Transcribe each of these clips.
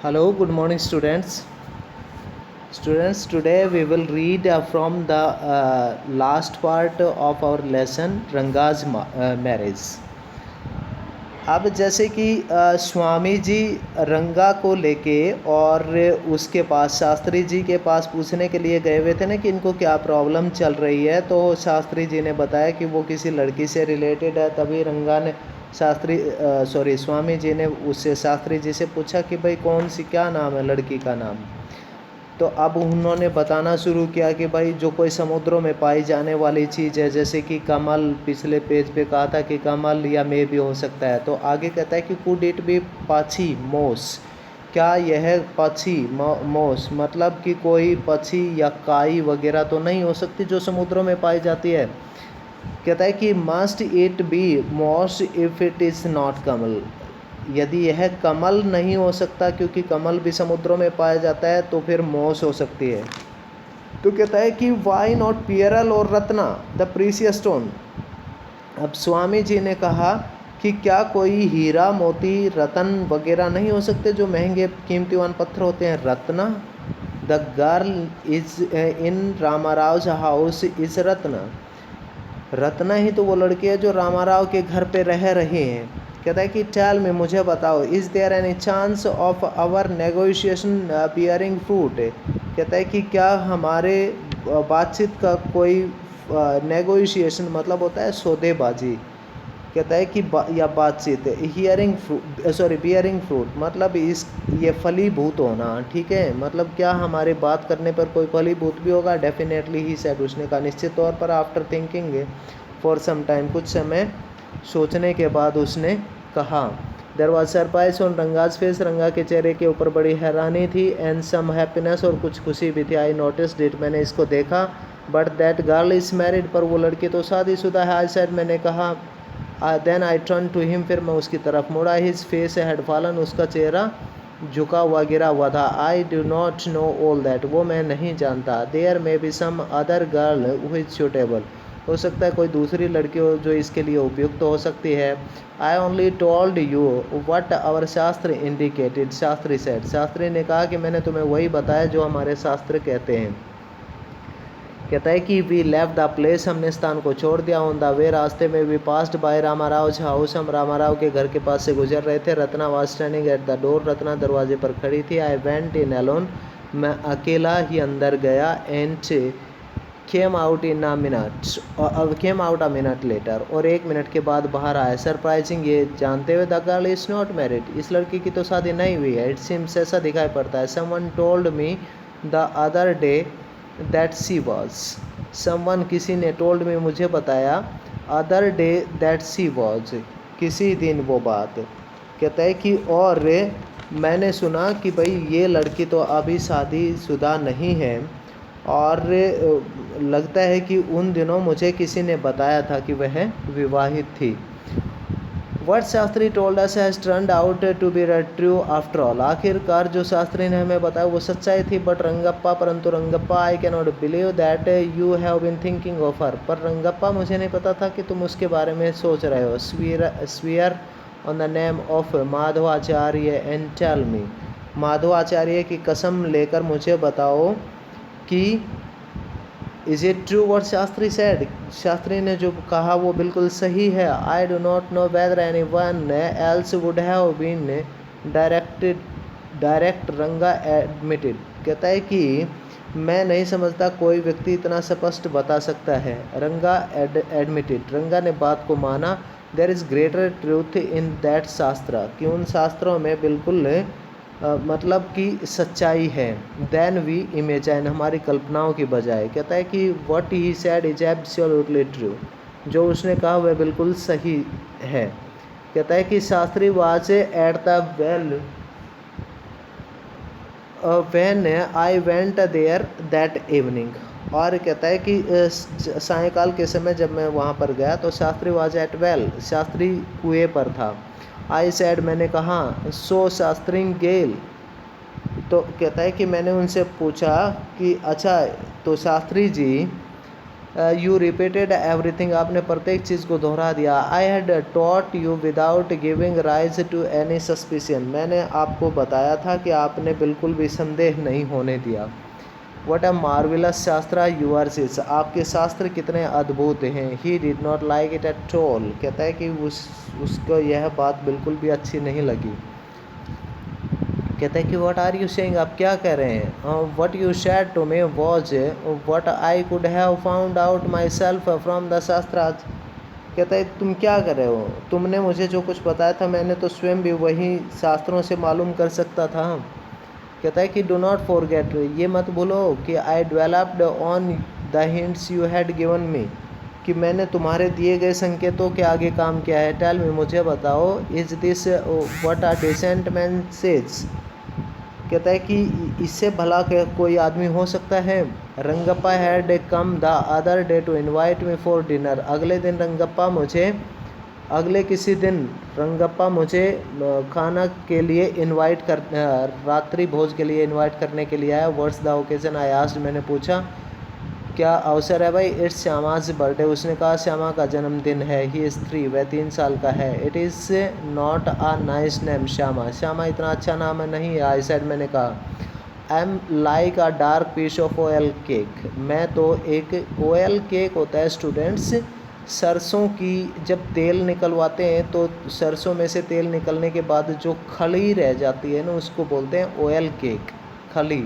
Hello, good morning, students. Students, today we will read from the last part of our lesson, Ranga's marriage. अब जैसे कि स्वामी जी रंगा को लेके और उसके पास शास्त्री जी के पास पूछने के लिए गए हुए थे ना कि इनको क्या प्रॉब्लम चल रही है, तो शास्त्री जी ने बताया कि वो किसी लड़की से रिलेटेड है। तभी रंगा ने स्वामी जी ने उससे शास्त्री जी से पूछा कि भाई कौन सी क्या नाम है लड़की का नाम। तो अब उन्होंने बताना शुरू किया कि भाई जो कोई समुद्रों में पाई जाने वाली चीज़ है, जैसे कि कमल, पिछले पेज पे कहा था कि कमल या मे भी हो सकता है। तो आगे कहता है कि कुड इट बी पक्षी मोस, क्या यह पक्षी मोस मतलब कि कोई पक्षी या काई वगैरह तो नहीं हो सकती जो समुद्रों में पाई जाती है। कहता है कि मस्ट इट बी मोस इफ़ इट इज़ नॉट कमल, यदि यह कमल नहीं हो सकता क्योंकि कमल भी समुद्रों में पाया जाता है, तो फिर मोस हो सकती है। तो कहता है कि वाई नॉट पियरल और रत्ना द प्रीसियस स्टोन। अब स्वामी जी ने कहा कि क्या कोई हीरा, मोती, रतन वगैरह नहीं हो सकते जो महंगे कीमतीवान पत्थर होते हैं। Ratna, the girl is in Ramarao house is Ratna, Ratna ही तो वो लड़की है जो रामाराव के घर पे रह रही हैं। कहता है कि टेल में मुझे बताओ, is there any chance of our negotiation bearing fruit. कहता है कि क्या हमारे बातचीत का कोई नेगोशिएशन मतलब होता है सौदेबाजी। कहता है कि या बातचीत, बियरिंग फ्रूट मतलब ये फलीभूत होना, ठीक है, मतलब क्या हमारे बात करने पर कोई फलीभूत भी होगा। डेफिनेटली ही सेड, उसने कहा निश्चित तौर पर। After thinking for some time, कुछ समय सोचने के बाद उसने कहा। There was surprise on Ranga's face, Ranga के चेहरे के ऊपर बड़ी हैरानी थी। एंड सम हैप्पीनेस, और कुछ खुशी भी थी। आई नोटिस्ड इट, मैंने इसको देखा। But that girl is married, पर वो लड़की तो शादीशुदा है। आई सेड, मैंने कहा। Then I turn to him, फिर मैं उसकी तरफ मुड़ा। हिज फेस हैड फॉलन, उसका चेहरा झुका हुआ गिरा हुआ था। I do not know all that, वो मैं नहीं जानता। There may be some other girl who is suitable, हो सकता है कोई दूसरी लड़की हो जो इसके लिए उपयुक्त हो सकती है। I only told you what our Shastri indicated, Shastri said, Shastri ने कहा कि मैंने तुम्हें वही बताया जो हमारे शास्त्र कहते हैं। कहता है कि वी लेफ्ट द प्लेस, हमने स्थान को छोड़ दिया। ऑन द वे, रास्ते में we passed by Ramarao house, हम रामाराव के घर के पास से गुजर रहे थे। Ratna was standing at the door, Ratna दरवाजे पर खड़ी थी। आई वेंट इन अलोन, मैं अकेला ही अंदर गया। And came out a minute later, और 1 मिनट के बाद बाहर आया। सरप्राइजिंग, ये जानते हुए, the girl is not married, इस लड़की की तो शादी नहीं हुई है। इट सीम्स, ऐसा दिखाई पड़ता है। Someone told me the other day that she was, someone, किसी ने, टोल्ड मी, मुझे बताया, other day that she was, किसी दिन वो बात। कहता है कि और मैंने सुना कि भाई ये लड़की तो अभी शादीशुदा नहीं है, और लगता है कि उन दिनों मुझे किसी ने बताया था कि वह विवाहित थी। What Shastri told us has turned out to be true after all, आखिरकार जो शास्त्री ने हमें बताया वो सच्चाई थी। बट रंगप्पा, परंतु Rangappa, I can not believe that you have been thinking of her, पर रंगप्पा मुझे नहीं पता था कि तुम उसके बारे में सोच रहे हो। Swear on the name of Madhavacharya and tell me, Madhavacharya की कसम लेकर मुझे बताओ कि is it true what Shastri said, Shastri ने जो कहा वो बिल्कुल सही है। I do not know whether any one else would have been direct, Ranga admitted. कहता है कि मैं नहीं समझता कोई व्यक्ति इतना स्पष्ट बता सकता है। रंगा एडमिटेड, रंगा ने बात को माना। There is greater truth in that Shastri, कि उन शास्त्रों में बिल्कुल मतलब कि सच्चाई है। देन वी इमेजाइन, हमारी कल्पनाओं की बजाय। कहता है कि what he sad is absolutely true, जो उसने कहा वह बिल्कुल सही है। कहता है कि Shastri was at the well when I went there that evening, और कहता है कि सायंकाल के समय जब मैं वहाँ पर गया तो Shastri was eight well, Shastri कुएं पर था। आई सैड, मैंने कहा, सो शास्त्री गेल, तो कहता है कि मैंने उनसे पूछा कि अच्छा तो Shastri ji you repeated everything, आपने प्रत्येक चीज़ को दोहरा दिया। I had taught you without giving rise to any suspicion, मैंने आपको बताया था कि आपने बिल्कुल भी संदेह नहीं होने दिया। वट अ मार्विलस शास्त्र यूअर्स इज, आपके शास्त्र कितने अद्भुत हैं। He did not like it at all, कहता है कि उसको यह बात बिल्कुल भी अच्छी नहीं लगी। कहता है कि व्हाट आर यू सेइंग, आप क्या कह रहे हैं। What you said to me was what I could have found out myself from the shastras, कहता है तुम क्या कर रहे हो, तुमने मुझे जो कुछ बताया था मैंने तो स्वयं भी वही शास्त्रों से मालूम कर सकता था। कहता है कि डो नॉट फॉरगेट, ये मत भूलो कि I developed on the hints you had given me, कि मैंने तुम्हारे दिए गए संकेतों के आगे काम किया है। टेल मी, मुझे बताओ, is this what a decent man says, कहता है कि इससे भला कोई आदमी हो सकता है। Rangappa had come the other day to invite me for dinner, अगले किसी दिन रंगप्पा मुझे खाना के लिए रात्रि भोज के लिए इनवाइट करने के लिए आया। What's the occasion I asked, मैंने पूछा क्या अवसर है भाई। इट्स श्यामाज बर्थडे, उसने कहा श्यामा का जन्मदिन है। ही इज़ 3, वह 3 साल का है। It is not a nice name Shyama, Shyama इतना अच्छा नाम नहीं है। आई सेड, मैंने कहा I am like a dark piece of oil cake, मैं तो एक ऑयल केक होता है स्टूडेंट्स, सरसों की जब तेल निकलवाते हैं तो सरसों में से तेल निकलने के बाद जो खली रह जाती है ना उसको बोलते हैं ऑयल केक, खली।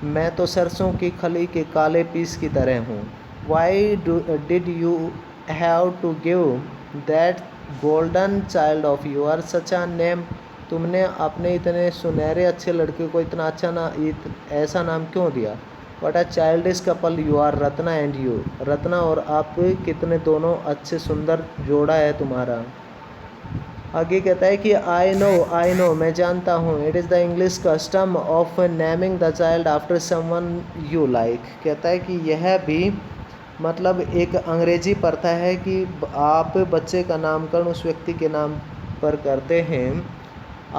मैं तो सरसों की खली के काले पीस की तरह हूँ। Why did you have to give that golden child of your such a name, तुमने अपने इतने सुनहरे अच्छे लड़के को इतना अच्छा ऐसा नाम क्यों दिया। What a childish couple you are, Ratna and you, Ratna और आप कितने दोनों अच्छे सुंदर जोड़ा है तुम्हारा। आगे कहता है कि आई नो, मैं जानता हूँ। It is the English custom of naming the child after someone you like, कहता है कि यह भी मतलब एक अंग्रेजी प्रथा है कि आप बच्चे का नामकरण उस व्यक्ति के नाम पर करते हैं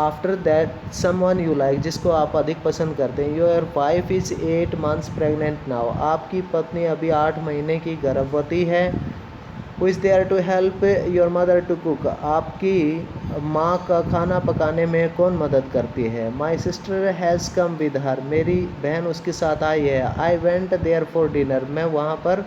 after that someone you like, जिसको आप अधिक पसंद करते हैं। Your wife is 8 months pregnant now, आपकी पत्नी अभी 8 महीने की गर्भवती है। Who is there to help your mother to cook, आपकी माँ का खाना पकाने में कौन मदद करती है। My sister has come with her, मेरी बहन उसके साथ आई है। I went there for dinner, मैं वहाँ पर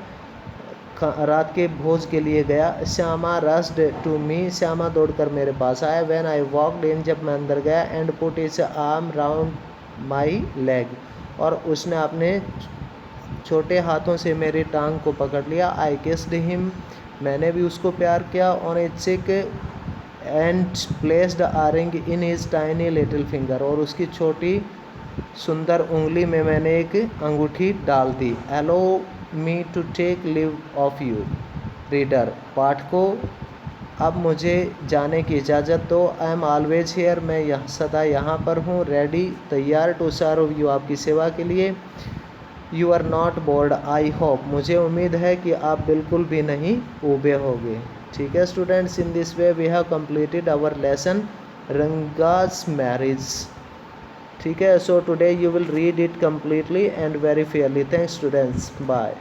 रात के भोज के लिए गया। Shyama rushed to me, Shyama दौड़कर मेरे पास आया। व्हेन आई वॉकड इन, जब मैं अंदर गया। And put is arm round my leg, और उसने अपने छोटे हाथों से मेरी टांग को पकड़ लिया। आई किस्ड हिम, मैंने भी उसको प्यार किया। ऑन ए चिक and placed a ring in his tiny little finger, और उसकी छोटी सुंदर उंगली में मैंने एक अंगूठी डाल दी। Allow me to take leave of you reader, पाठको अब मुझे जाने की इजाज़त दो। आई एम ऑलवेज हेयर, मैं सदा यहाँ पर हूँ। रेडी, तैयार। टू सर्व यू, आपकी सेवा के लिए। You are not bored I hope, मुझे उम्मीद है कि आप बिल्कुल भी नहीं ऊबे होगे। ठीक है students, in this way we have completed our lesson Ranga's marriage. ठीक है, so today you will read it completely and very fairly. Thanks students, bye.